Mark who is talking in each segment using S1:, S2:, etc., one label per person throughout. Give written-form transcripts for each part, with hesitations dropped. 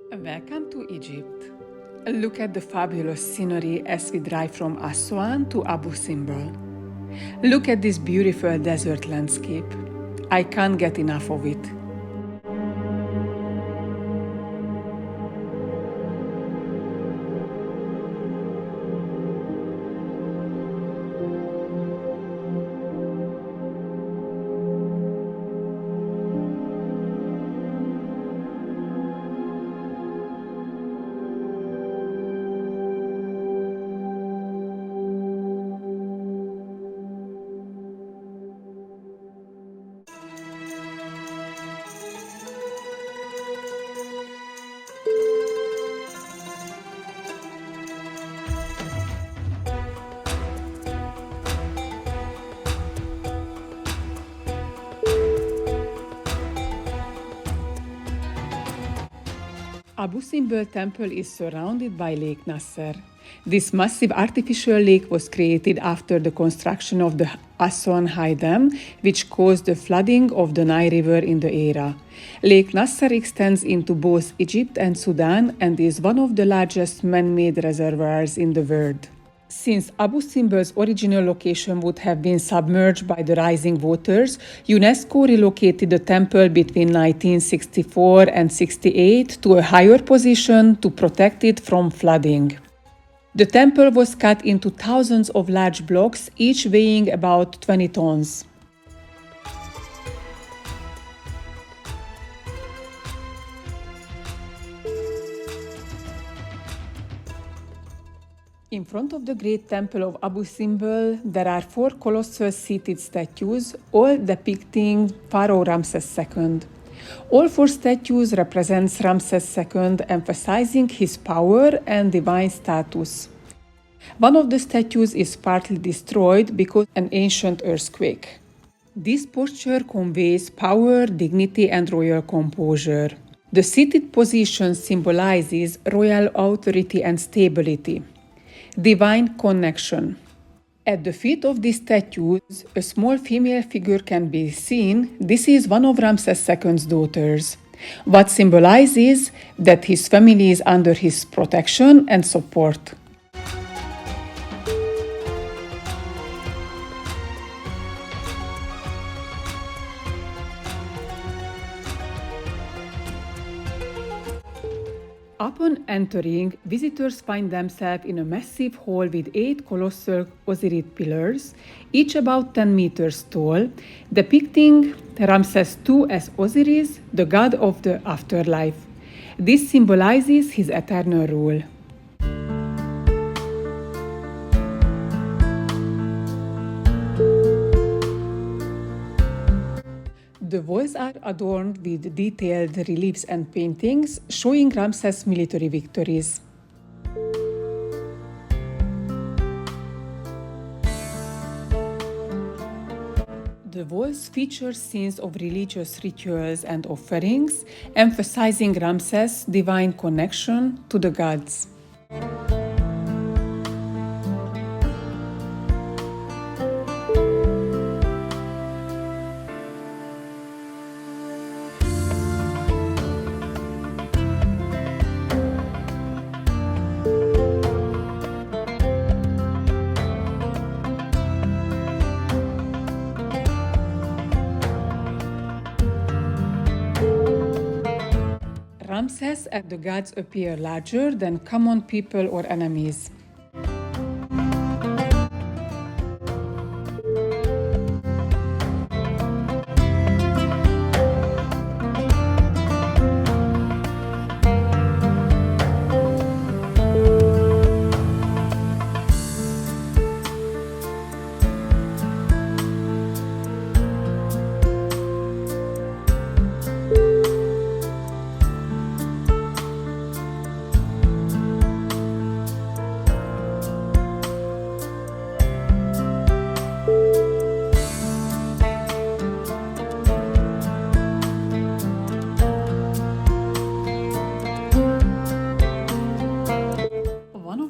S1: Welcome to Egypt. Look at the fabulous scenery as we drive from Aswan to Abu Simbel. Look at this beautiful desert landscape. I can't get enough of it. Abu Simbel Temple is surrounded by Lake Nasser. This massive artificial lake was created after the construction of the Aswan High Dam, which caused the flooding of the Nile River in the era. Lake Nasser extends into both Egypt and Sudan and is one of the largest man-made reservoirs in the world. Since Abu Simbel's original location would have been submerged by the rising waters, UNESCO relocated the temple between 1964 and 68 to a higher position to protect it from flooding. The temple was cut into thousands of large blocks, each weighing about 20 tons. In front of the great temple of Abu Simbel, there are 4 colossal seated statues, all depicting Pharaoh Ramses II. All 4 statues represent Ramses II, emphasizing his power and divine status. One of the statues is partly destroyed because of an ancient earthquake. This posture conveys power, dignity, and royal composure. The seated position symbolizes royal authority and stability. Divine connection. At the feet of these statues, a small female figure can be seen. This is one of Ramses II's daughters, what symbolizes that his family is under his protection and support. Upon entering, visitors find themselves in a massive hall with 8 colossal Osirid pillars, each about 10 meters tall, depicting Ramses II as Osiris, the god of the afterlife. This symbolizes his eternal rule. The walls are adorned with detailed reliefs and paintings showing Ramses' military victories. The walls feature scenes of religious rituals and offerings, emphasizing Ramses' divine connection to the gods. Ramses and the gods appear larger than common people or enemies.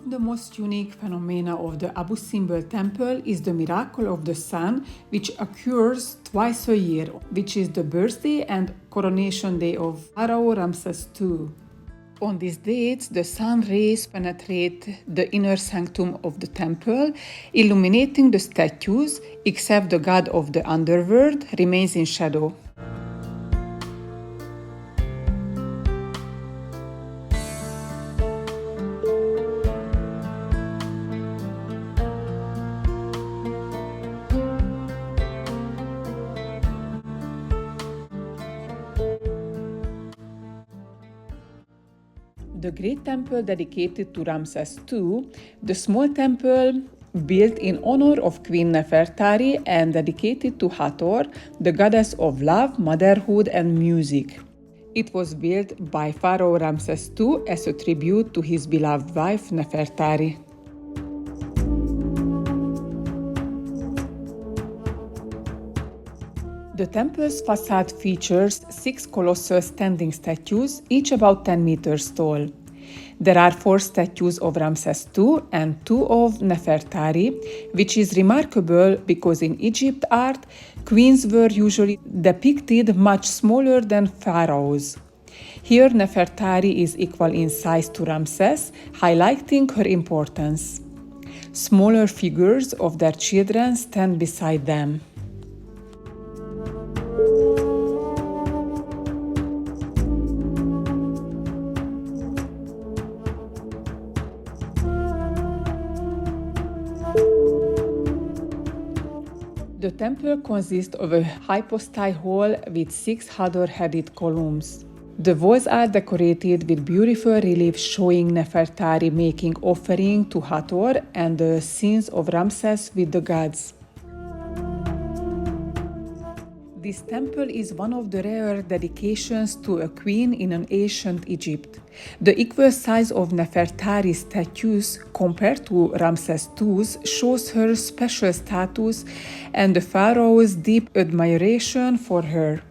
S1: The most unique phenomena of the Abu Simbel Temple is the miracle of the sun, which occurs twice a year, which is the birthday and coronation day of Pharaoh Ramses II. On these dates, the sun rays penetrate the inner sanctum of the temple, illuminating the statues, except the god of the underworld remains in shadow. The great temple dedicated to Ramses II, the small temple built in honor of Queen Nefertari and dedicated to Hathor, the goddess of love, motherhood, and music. It was built by Pharaoh Ramses II as a tribute to his beloved wife Nefertari. The temple's facade features 6 colossal standing statues, each about 10 meters tall. There are 4 statues of Ramses II and 2 of Nefertari, which is remarkable because in Egypt art, queens were usually depicted much smaller than pharaohs. Here, Nefertari is equal in size to Ramses, highlighting her importance. Smaller figures of their children stand beside them. The temple consists of a hypostyle hall with 6 Hador-headed columns. The walls are decorated with beautiful reliefs showing Nefertari making offering to Hathor and the scenes of Ramses with the gods. This temple is one of the rare dedications to a queen in an ancient Egypt. The equal size of Nefertari's statues compared to Ramses II's shows her special status and the pharaoh's deep admiration for her.